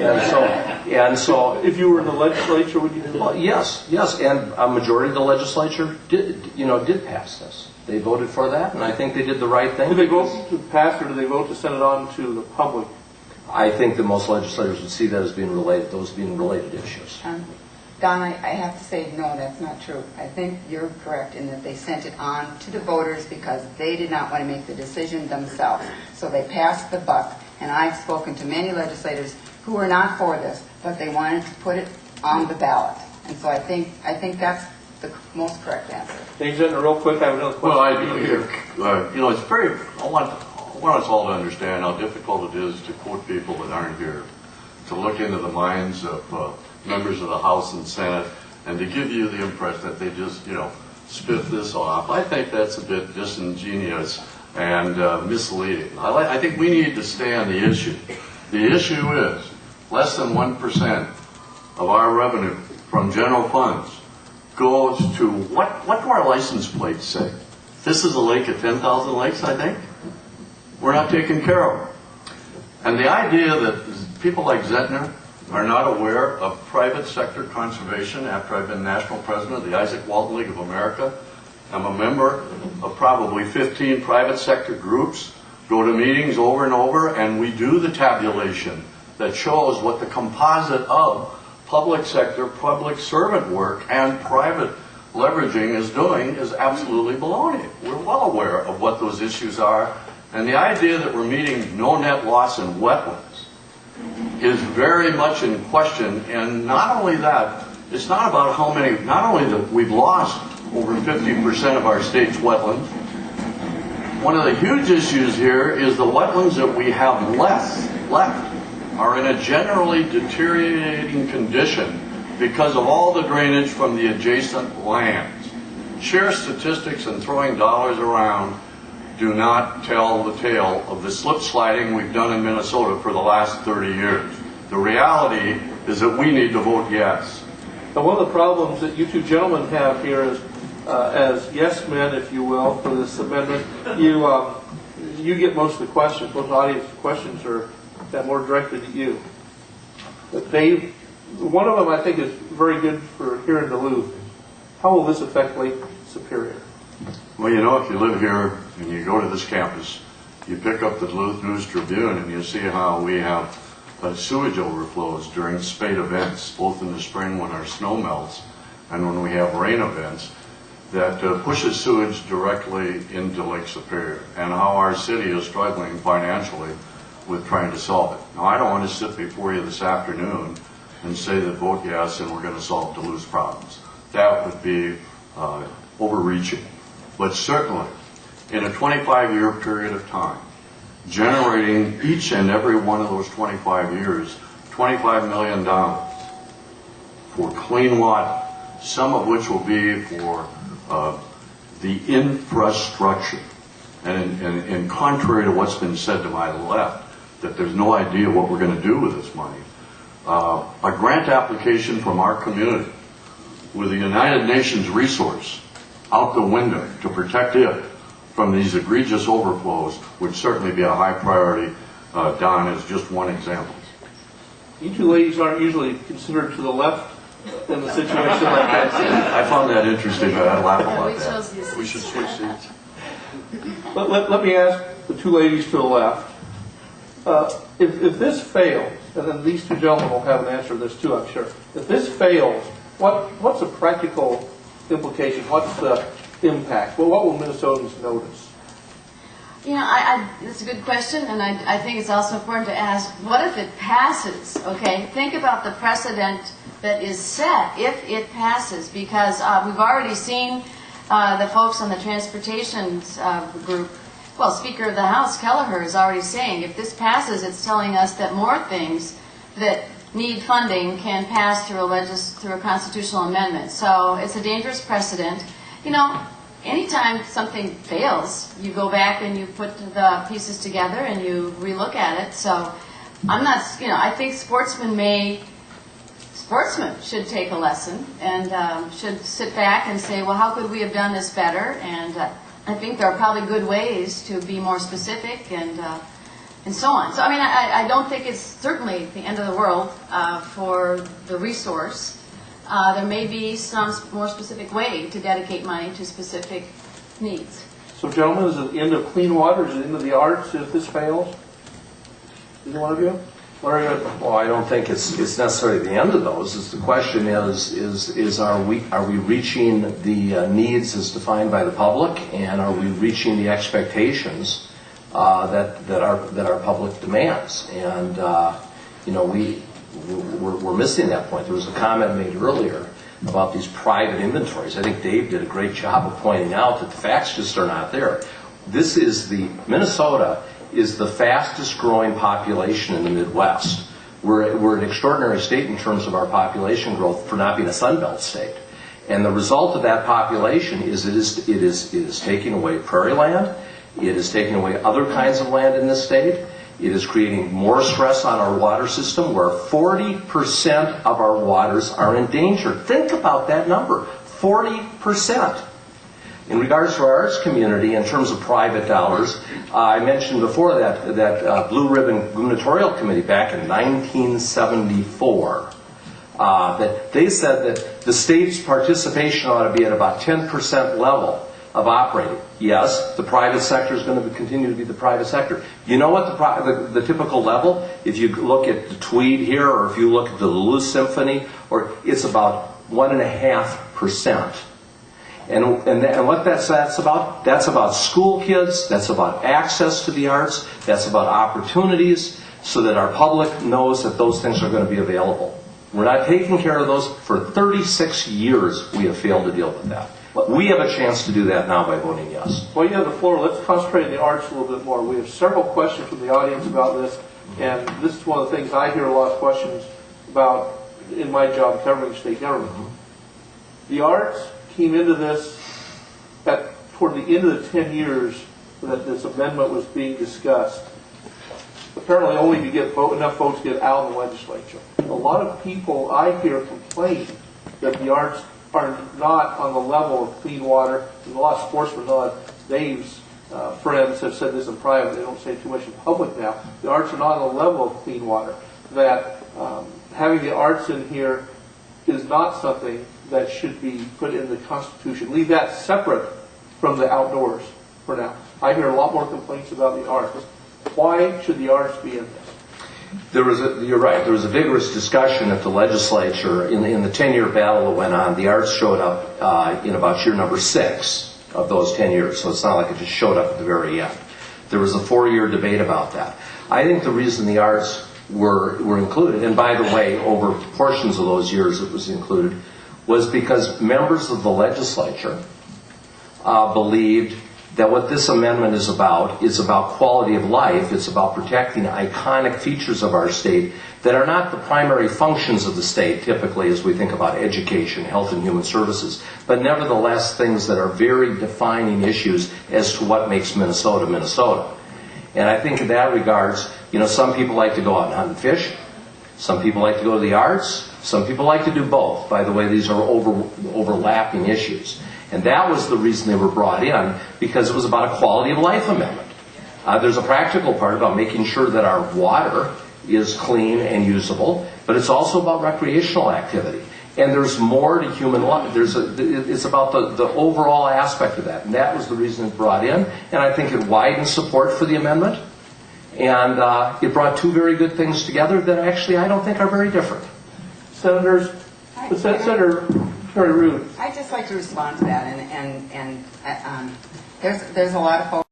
And so, if you were in the legislature, would you do that? well, yes, and a majority of the legislature did pass this. They voted for that, and I think they did the right thing. Do they vote to pass, or do they vote to send it on to the public? I think that most legislators would see that as being related, those being related issues. Don, I have to say, no, that's not true. I think you're correct in that they sent it on to the voters because they did not want to make the decision themselves. So they passed the buck. And I've spoken to many legislators who are not for this, but they wanted to put it on the ballot. And so I think that's the most correct answer. James, real quick, I have another question. Well, I do here. It's very, I want us all to understand how difficult it is to quote people that aren't here, to look into the minds of members of the House and Senate, and to give you the impression that they just, spit this off. I think that's a bit disingenuous and misleading. I think we need to stay on the issue. The issue is less than 1% of our revenue from general funds goes to, what do our license plates say? This is a lake of 10,000 lakes, I think. We're not taking care of them. And the idea that people like Zentner are not aware of private sector conservation after I've been national president of the Isaac Walton League of America. I'm a member of probably 15 private sector groups, go to meetings over and over, and we do the tabulation that shows what the composite of public sector, public servant work, and private leveraging is doing is absolutely baloney. We're well aware of what those issues are, and the idea that we're meeting no net loss in wetlands is very much in question. And not only that, it's not about how many, not only that we've lost over 50% of our state's wetlands. One of the huge issues here is the wetlands that we have left are in a generally deteriorating condition because of all the drainage from the adjacent lands. Sheer statistics and throwing dollars around do not tell the tale of the slip sliding we've done in Minnesota for the last 30 years. The reality is that we need to vote yes. Now, one of the problems that you two gentlemen have here is, as yes men, if you will, for this amendment, you get most of the questions. Most audience questions are more directed at you. But Dave, one of them I think is very good for here in Duluth. How will this affect Lake Superior? Well, if you live here and you go to this campus, you pick up the Duluth News Tribune and you see how we have sewage overflows during spate events, both in the spring when our snow melts and when we have rain events, that pushes sewage directly into Lake Superior, and how our city is struggling financially with trying to solve it. Now, I don't want to sit before you this afternoon and say that vote yes and we're going to solve Duluth's problems. That would be overreaching. But certainly, in a 25-year period of time, generating each and every one of those 25 years, $25 million for clean water, some of which will be for the infrastructure. And contrary to what's been said to my left, that there's no idea what we're going to do with this money, a grant application from our community with the United Nations resource out the window to protect it from these egregious overflows would certainly be a high priority. Don is just one example. You two ladies aren't usually considered to the left in a situation like that. I found that interesting, but I laugh about that. We should switch seats. Let me ask the two ladies to the left. If this fails, and then these two gentlemen will have an answer to this too, I'm sure. If this fails, what's the practical implication? What's the impact? Well, what will Minnesotans notice? It's a good question, and I think it's also important to ask, what if it passes, okay? Think about the precedent that is set if it passes, because we've already seen the folks on the transportation group, well, Speaker of the House, Kelleher, is already saying if this passes, it's telling us that more things that need funding can pass through a constitutional amendment. So it's a dangerous precedent. Anytime something fails, you go back and you put the pieces together and you relook at it. So I'm not, I think sportsmen should take a lesson and should sit back and say, well, how could we have done this better? And I think there are probably good ways to be more specific and and so on. So I mean, I don't think it's certainly the end of the world for the resource. There may be some more specific way to dedicate money to specific needs. So gentlemen, is it the end of clean water? Is it the end of the arts if this fails? Either one of you? Larry? Well, I don't think it's necessarily the end of those. The question is are we reaching the needs as defined by the public, and are we reaching the expectations that our public demands? And you know, we're missing that point. There was a comment made earlier about these private inventories. I think Dave did a great job of pointing out that the facts just are not there. Minnesota is the fastest growing population in the Midwest. We're an extraordinary state in terms of our population growth for not being a Sunbelt state. And the result of that population is it is taking away prairie land, it is taking away other kinds of land in this state, it is creating more stress on our water system, where 40% of our waters are endangered. Think about that number, 40%. In regards to our arts community, in terms of private dollars, I mentioned before that Blue Ribbon Gubernatorial Committee back in 1974, that they said that the state's participation ought to be at about 10% level of operating. Yes, the private sector is going to continue to be the private sector. You know what the typical level? If you look at the Tweed here, or if you look at the Duluth Symphony, or it's about 1.5%. And what that's about? That's about school kids, that's about access to the arts, that's about opportunities, so that our public knows that those things are going to be available. We're not taking care of those. For 36 years, we have failed to deal with that. We have a chance to do that now by voting yes. Well, you have the floor. Let's concentrate on the arts a little bit more. We have several questions from the audience about this, and this is one of the things I hear a lot of questions about in my job covering state government. The arts came into this toward the end of the 10 years that this amendment was being discussed. Apparently only to get enough votes to get out of the legislature. A lot of people I hear complain that the arts are not on the level of clean water. And a lot of sportsmen, a lot of Dave's friends have said this in private. They don't say too much in public now. The arts are not on the level of clean water. That having the arts in here is not something that should be put in the Constitution. Leave that separate from the outdoors for now. I hear a lot more complaints about the arts. Why should the arts be in this? You're right. There was a vigorous discussion at the legislature in the 10-year battle that went on. The arts showed up in about year number 6 of those 10 years. So it's not like it just showed up at the very end. There was a 4-year debate about that. I think the reason the arts were included, and by the way, over portions of those years it was included, was because members of the legislature believed that what this amendment is about quality of life. It's about protecting iconic features of our state that are not the primary functions of the state, typically, as we think about education, health and human services, but nevertheless things that are very defining issues as to what makes Minnesota, Minnesota. And I think in that regards, you know, some people like to go out and hunt and fish. Some people like to go to the arts. Some people like to do both. By the way, these are overlapping issues. And that was the reason they were brought in, because it was about a quality of life amendment. There's a practical part about making sure that our water is clean and usable, but it's also about recreational activity. And there's more to human life. It's about the overall aspect of that. And that was the reason it brought in. And I think it widened support for the amendment. And it brought two very good things together that actually I don't think are very different. Senator Terry Rood. I'd just like to respond to that, and there's a lot of folks